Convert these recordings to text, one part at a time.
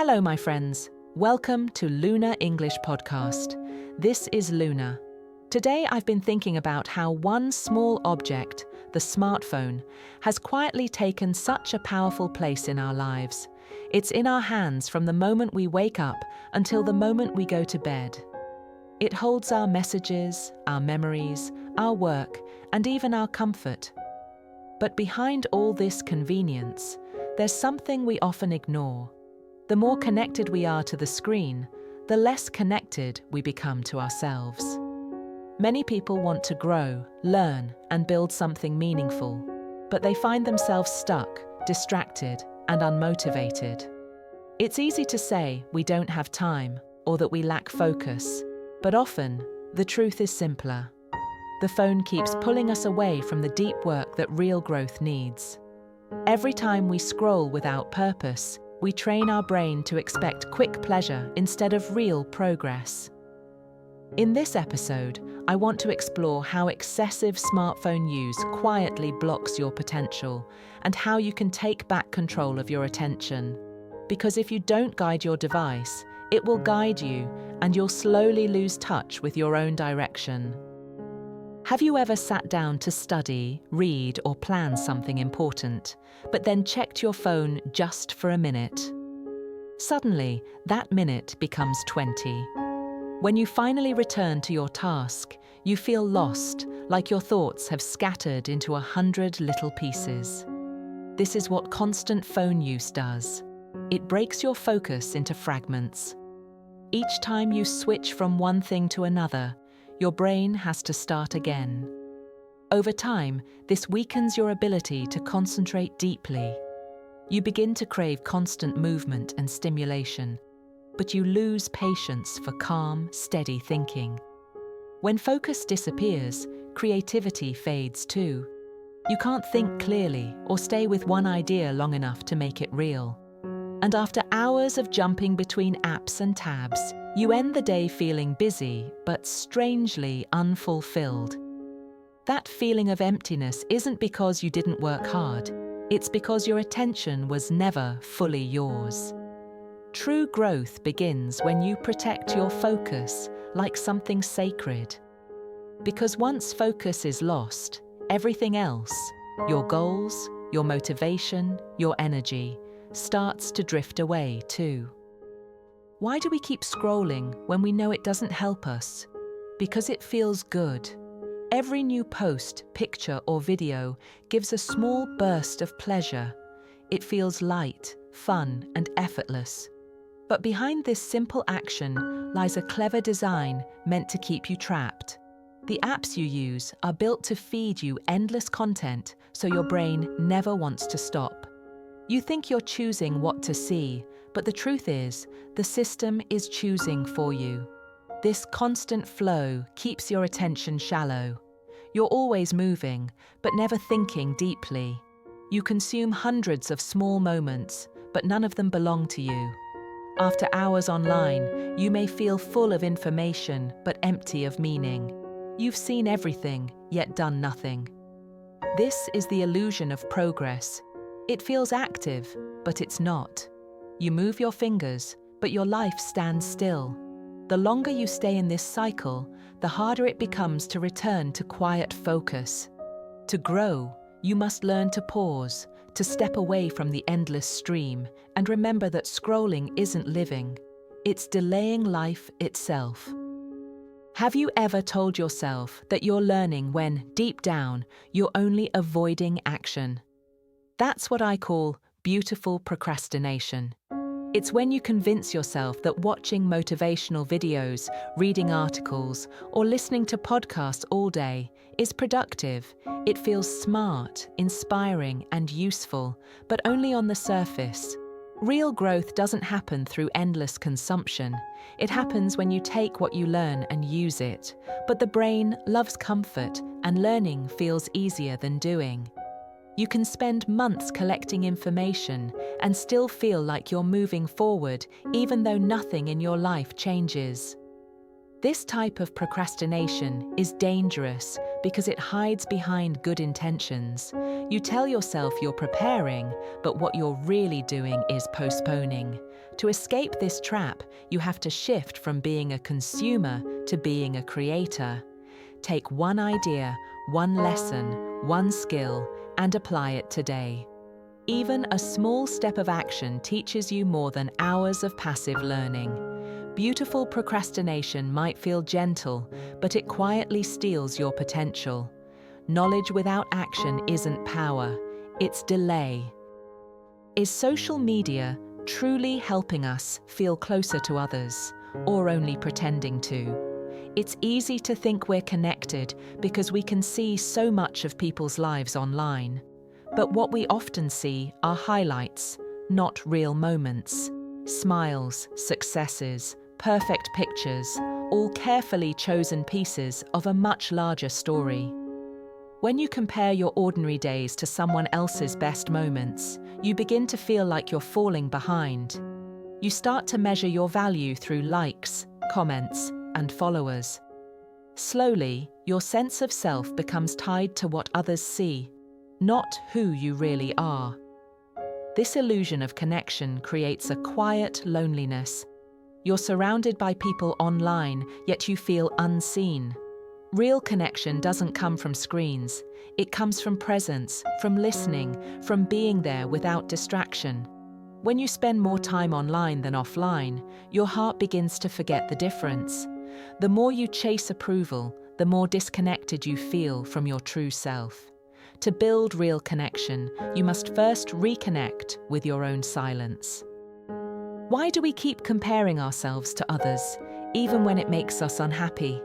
Hello, my friends. Welcome to Luna English Podcast. This is Luna. Today I've been thinking about how one small object, the smartphone, has quietly taken such a powerful place in our lives. It's in our hands from the moment we wake up until the moment we go to bed. It holds our messages, our memories, our work, and even our comfort. But behind all this convenience, there's something we often ignore. The more connected we are to the screen, the less connected we become to ourselves. Many people want to grow, learn, and build something meaningful, but they find themselves stuck, distracted, and unmotivated. It's easy to say we don't have time or that we lack focus, but often the truth is simpler. The phone keeps pulling us away from the deep work that real growth needs. Every time we scroll without purpose, we train our brain to expect quick pleasure instead of real progress. In this episode, I want to explore how excessive smartphone use quietly blocks your potential and how you can take back control of your attention. Because if you don't guide your device, it will guide you and you'll slowly lose touch with your own direction. Have you ever sat down to study, read, or plan something important, but then checked your phone just for a minute? Suddenly, that minute becomes 20. When you finally return to your task, you feel lost, like your thoughts have scattered into 100 little pieces. This is what constant phone use does. It breaks your focus into fragments. Each time you switch from one thing to another, your brain has to start again. Over time, this weakens your ability to concentrate deeply. You begin to crave constant movement and stimulation, but you lose patience for calm, steady thinking. When focus disappears, creativity fades too. You can't think clearly or stay with one idea long enough to make it real. And after hours of jumping between apps and tabs, you end the day feeling busy, but strangely unfulfilled. That feeling of emptiness isn't because you didn't work hard. It's because your attention was never fully yours. True growth begins when you protect your focus like something sacred. Because once focus is lost, everything else, your goals, your motivation, your energy, starts to drift away too. Why do we keep scrolling when we know it doesn't help us? Because it feels good. Every new post, picture, or video gives a small burst of pleasure. It feels light, fun, and effortless. But behind this simple action lies a clever design meant to keep you trapped. The apps you use are built to feed you endless content, so your brain never wants to stop. You think you're choosing what to see, but the truth is, the system is choosing for you. This constant flow keeps your attention shallow. You're always moving, but never thinking deeply. You consume hundreds of small moments, but none of them belong to you. After hours online, you may feel full of information, but empty of meaning. You've seen everything, yet done nothing. This is the illusion of progress. It feels active, but it's not. You move your fingers, but your life stands still. The longer you stay in this cycle, the harder it becomes to return to quiet focus. To grow, you must learn to pause, to step away from the endless stream, and remember that scrolling isn't living. It's delaying life itself. Have you ever told yourself that you're learning when, deep down, you're only avoiding action? That's what I call beautiful procrastination. It's when you convince yourself that watching motivational videos, reading articles, or listening to podcasts all day is productive. It feels smart, inspiring, and useful, but only on the surface. Real growth doesn't happen through endless consumption. It happens when you take what you learn and use it. But the brain loves comfort, and learning feels easier than doing. You can spend months collecting information and still feel like you're moving forward, even though nothing in your life changes. This type of procrastination is dangerous because it hides behind good intentions. You tell yourself you're preparing, but what you're really doing is postponing. To escape this trap, you have to shift from being a consumer to being a creator. Take one idea, one lesson, one skill, and apply it today. Even a small step of action teaches you more than hours of passive learning. Beautiful procrastination might feel gentle, but it quietly steals your potential. Knowledge without action isn't power, it's delay. Is social media truly helping us feel closer to others, or only pretending to? It's easy to think we're connected because we can see so much of people's lives online. But what we often see are highlights, not real moments. Smiles, successes, perfect pictures, all carefully chosen pieces of a much larger story. When you compare your ordinary days to someone else's best moments, you begin to feel like you're falling behind. You start to measure your value through likes, comments, and followers. Slowly, your sense of self becomes tied to what others see, not who you really are. This illusion of connection creates a quiet loneliness. You're surrounded by people online, yet you feel unseen. Real connection doesn't come from screens. It comes from presence, from listening, from being there without distraction. When you spend more time online than offline, your heart begins to forget the difference. The more you chase approval, the more disconnected you feel from your true self. To build real connection, you must first reconnect with your own silence. Why do we keep comparing ourselves to others, even when it makes us unhappy?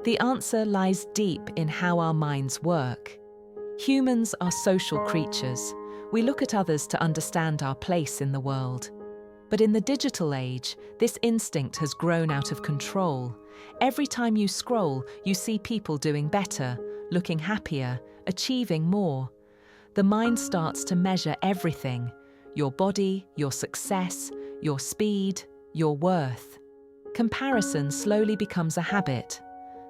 The answer lies deep in how our minds work. Humans are social creatures. We look at others to understand our place in the world. But in the digital age, this instinct has grown out of control. Every time you scroll, you see people doing better, looking happier, achieving more. The mind starts to measure everything: your body, your success, your speed, your worth. Comparison slowly becomes a habit.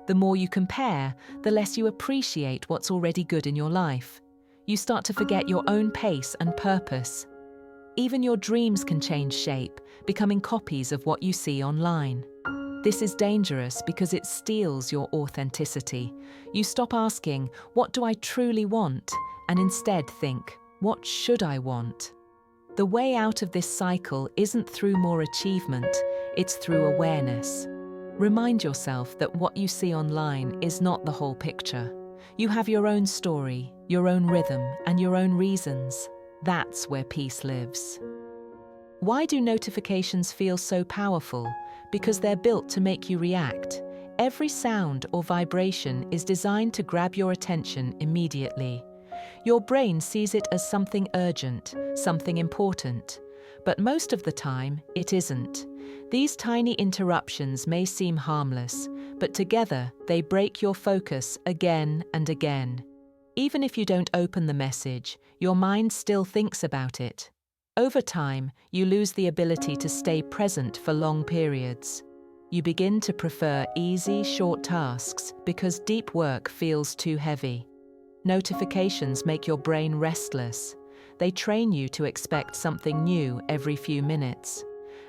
The more you compare, the less you appreciate what's already good in your life. You start to forget your own pace and purpose. Even your dreams can change shape, becoming copies of what you see online. This is dangerous because it steals your authenticity. You stop asking, "What do I truly want?" and instead think, "What should I want?" The way out of this cycle isn't through more achievement, it's through awareness. Remind yourself that what you see online is not the whole picture. You have your own story, your own rhythm, and your own reasons. That's where peace lives. Why do notifications feel so powerful? Because they're built to make you react. Every sound or vibration is designed to grab your attention immediately. Your brain sees it as something urgent, something important. But most of the time, it isn't. These tiny interruptions may seem harmless, but together they break your focus again and again. Even if you don't open the message, your mind still thinks about it. Over time, you lose the ability to stay present for long periods. You begin to prefer easy, short tasks because deep work feels too heavy. Notifications make your brain restless. They train you to expect something new every few minutes.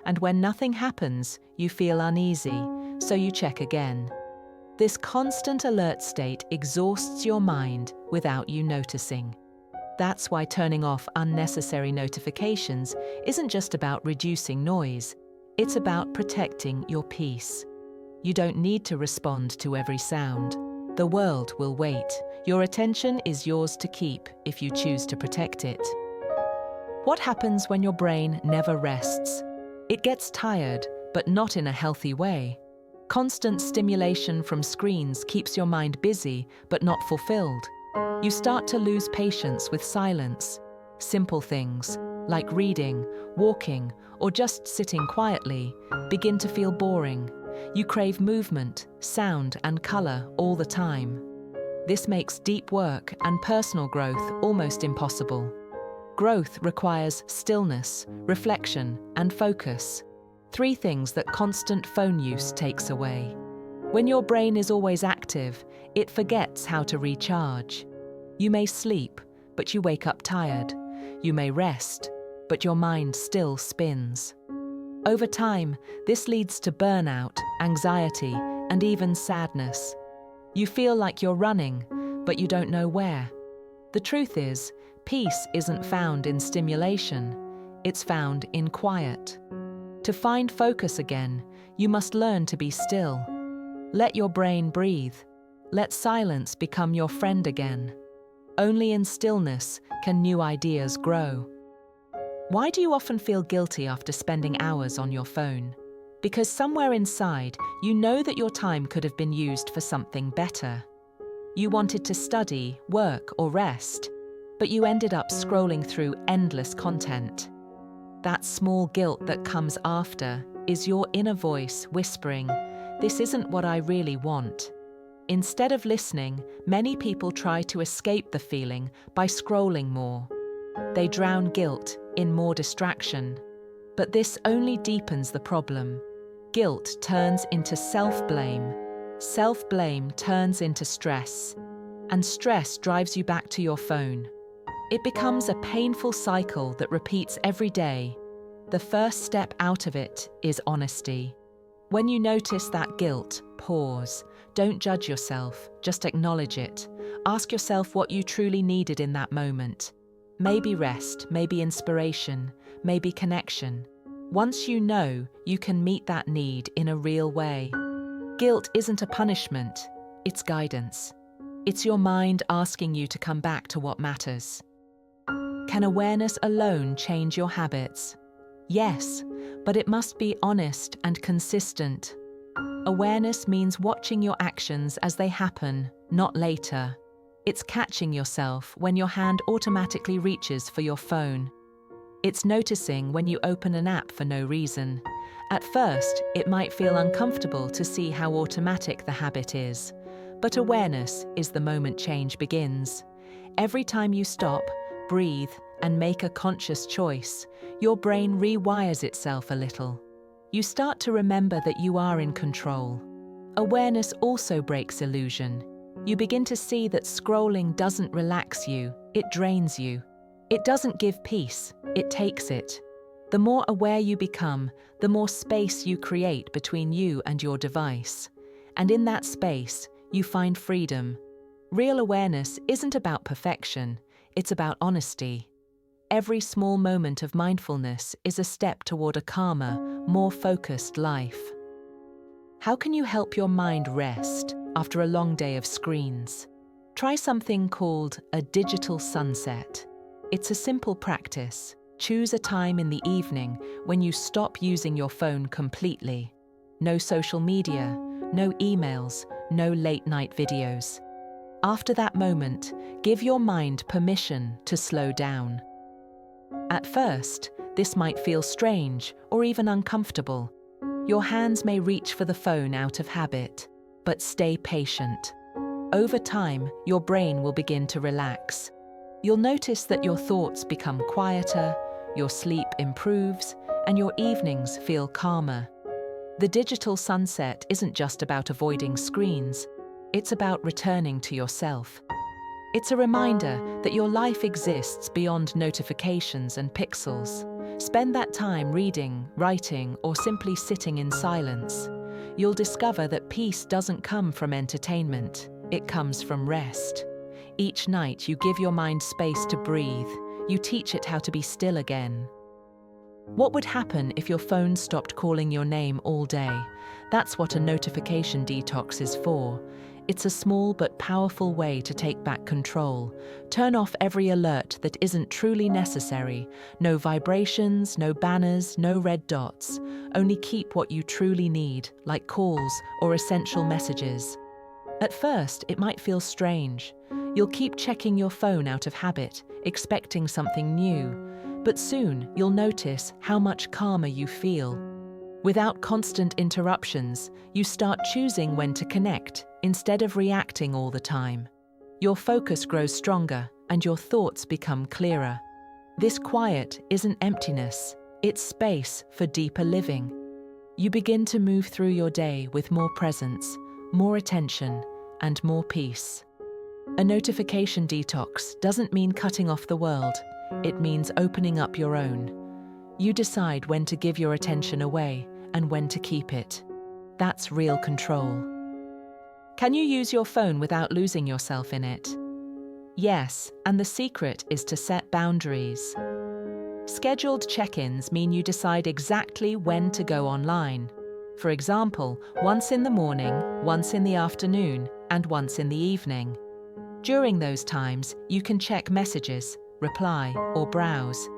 And when nothing happens, you feel uneasy, so you check again. This constant alert state exhausts your mind without you noticing. That's why turning off unnecessary notifications isn't just about reducing noise, it's about protecting your peace. You don't need to respond to every sound. The world will wait. Your attention is yours to keep if you choose to protect it. What happens when your brain never rests? It gets tired, but not in a healthy way. Constant stimulation from screens keeps your mind busy, but not fulfilled. You start to lose patience with silence. Simple things, like reading, walking, or just sitting quietly, begin to feel boring. You crave movement, sound, and color all the time. This makes deep work and personal growth almost impossible. Growth requires stillness, reflection, and focus. 3 things that constant phone use takes away. When your brain is always active, it forgets how to recharge. You may sleep, but you wake up tired. You may rest, but your mind still spins. Over time, this leads to burnout, anxiety, and even sadness. You feel like you're running, but you don't know where. The truth is, peace isn't found in stimulation, it's found in quiet. To find focus again, you must learn to be still. Let your brain breathe. Let silence become your friend again. Only in stillness can new ideas grow. Why do you often feel guilty after spending hours on your phone? Because somewhere inside, you know that your time could have been used for something better. You wanted to study, work, or rest, but you ended up scrolling through endless content. That small guilt that comes after is your inner voice whispering, "This isn't what I really want." Instead of listening, many people try to escape the feeling by scrolling more. They drown guilt in more distraction. But this only deepens the problem. Guilt turns into self-blame. Self-blame turns into stress. And stress drives you back to your phone. It becomes a painful cycle that repeats every day. The first step out of it is honesty. When you notice that guilt, pause. Don't judge yourself, just acknowledge it. Ask yourself what you truly needed in that moment. Maybe rest, maybe inspiration, maybe connection. Once you know, you can meet that need in a real way. Guilt isn't a punishment, it's guidance. It's your mind asking you to come back to what matters. Can awareness alone change your habits? Yes, but it must be honest and consistent. Awareness means watching your actions as they happen, not later. It's catching yourself when your hand automatically reaches for your phone. It's noticing when you open an app for no reason. At first, it might feel uncomfortable to see how automatic the habit is. But awareness is the moment change begins. Every time you stop, breathe, and make a conscious choice, your brain rewires itself a little. You start to remember that you are in control. Awareness also breaks illusion. You begin to see that scrolling doesn't relax you, it drains you. It doesn't give peace, it takes it. The more aware you become, the more space you create between you and your device. And in that space, you find freedom. Real awareness isn't about perfection, it's about honesty. Every small moment of mindfulness is a step toward a calmer, more focused life. How can you help your mind rest after a long day of screens? Try something called a digital sunset. It's a simple practice. Choose a time in the evening when you stop using your phone completely. No social media, no emails, no late-night videos. After that moment, give your mind permission to slow down. At first, this might feel strange or even uncomfortable. Your hands may reach for the phone out of habit, but stay patient. Over time, your brain will begin to relax. You'll notice that your thoughts become quieter, your sleep improves, and your evenings feel calmer. The digital sunset isn't just about avoiding screens, it's about returning to yourself. It's a reminder that your life exists beyond notifications and pixels. Spend that time reading, writing, or simply sitting in silence. You'll discover that peace doesn't come from entertainment, it comes from rest. Each night you give your mind space to breathe, you teach it how to be still again. What would happen if your phone stopped calling your name all day? That's what a notification detox is for. It's a small but powerful way to take back control. Turn off every alert that isn't truly necessary. No vibrations, no banners, no red dots. Only keep what you truly need, like calls or essential messages. At first, it might feel strange. You'll keep checking your phone out of habit, expecting something new. But soon, you'll notice how much calmer you feel. Without constant interruptions, you start choosing when to connect, instead of reacting all the time. Your focus grows stronger, and your thoughts become clearer. This quiet isn't emptiness, it's space for deeper living. You begin to move through your day with more presence, more attention, and more peace. A notification detox doesn't mean cutting off the world. It means opening up your own. You decide when to give your attention away and when to keep it. That's real control. Can you use your phone without losing yourself in it? Yes, and the secret is to set boundaries. Scheduled check-ins mean you decide exactly when to go online. For example, once in the morning, once in the afternoon, and once in the evening. During those times, you can check messages, reply, or browse.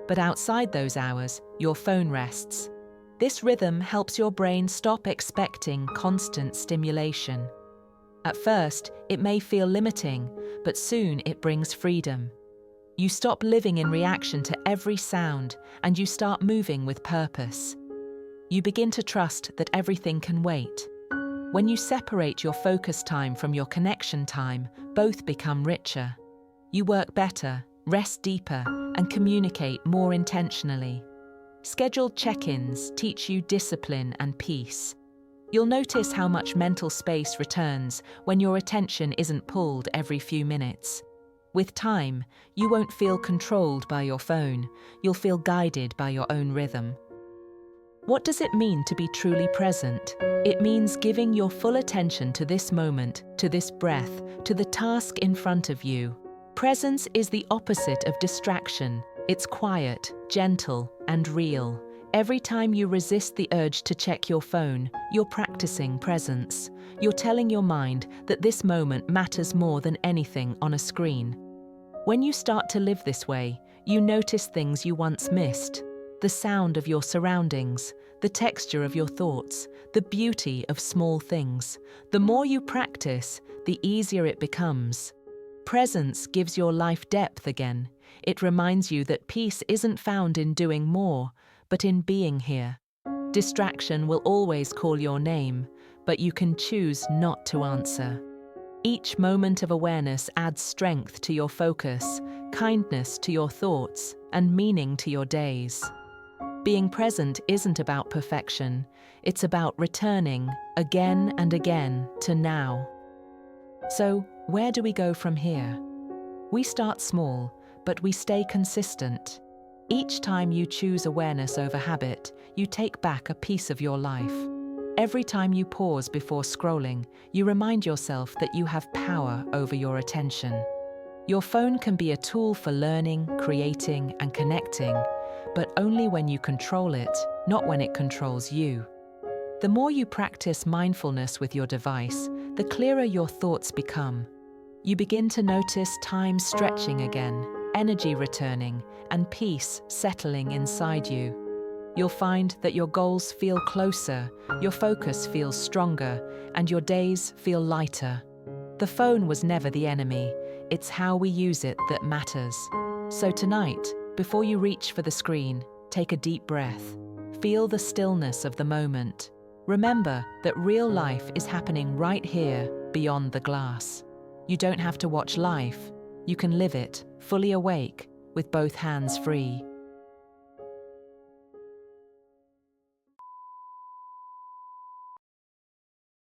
But outside those hours, your phone rests. This rhythm helps your brain stop expecting constant stimulation. At first, it may feel limiting, but soon it brings freedom. You stop living in reaction to every sound, and you start moving with purpose. You begin to trust that everything can wait. When you separate your focus time from your connection time, both become richer. You work better, rest deeper, and communicate more intentionally. Scheduled check-ins teach you discipline and peace. You'll notice how much mental space returns when your attention isn't pulled every few minutes. With time, you won't feel controlled by your phone. You'll feel guided by your own rhythm. What does it mean to be truly present? It means giving your full attention to this moment, to this breath, to the task in front of you. Presence is the opposite of distraction. It's quiet, gentle, and real. Every time you resist the urge to check your phone, you're practicing presence. You're telling your mind that this moment matters more than anything on a screen. When you start to live this way, you notice things you once missed. The sound of your surroundings, the texture of your thoughts, the beauty of small things. The more you practice, the easier it becomes. Presence gives your life depth again. It reminds you that peace isn't found in doing more, but in being here. Distraction will always call your name, but you can choose not to answer. Each moment of awareness adds strength to your focus, kindness to your thoughts, and meaning to your days. Being present isn't about perfection. It's about returning again and again to now. So, where do we go from here? We start small, but we stay consistent. Each time you choose awareness over habit, you take back a piece of your life. Every time you pause before scrolling, you remind yourself that you have power over your attention. Your phone can be a tool for learning, creating, and connecting, but only when you control it, not when it controls you. The more you practice mindfulness with your device, the clearer your thoughts become. You begin to notice time stretching again, energy returning, and peace settling inside you. You'll find that your goals feel closer, your focus feels stronger, and your days feel lighter. The phone was never the enemy. It's how we use it that matters. So tonight, before you reach for the screen, take a deep breath. Feel the stillness of the moment. Remember that real life is happening right here, beyond the glass. You don't have to watch life. You can live it, fully awake, with both hands free.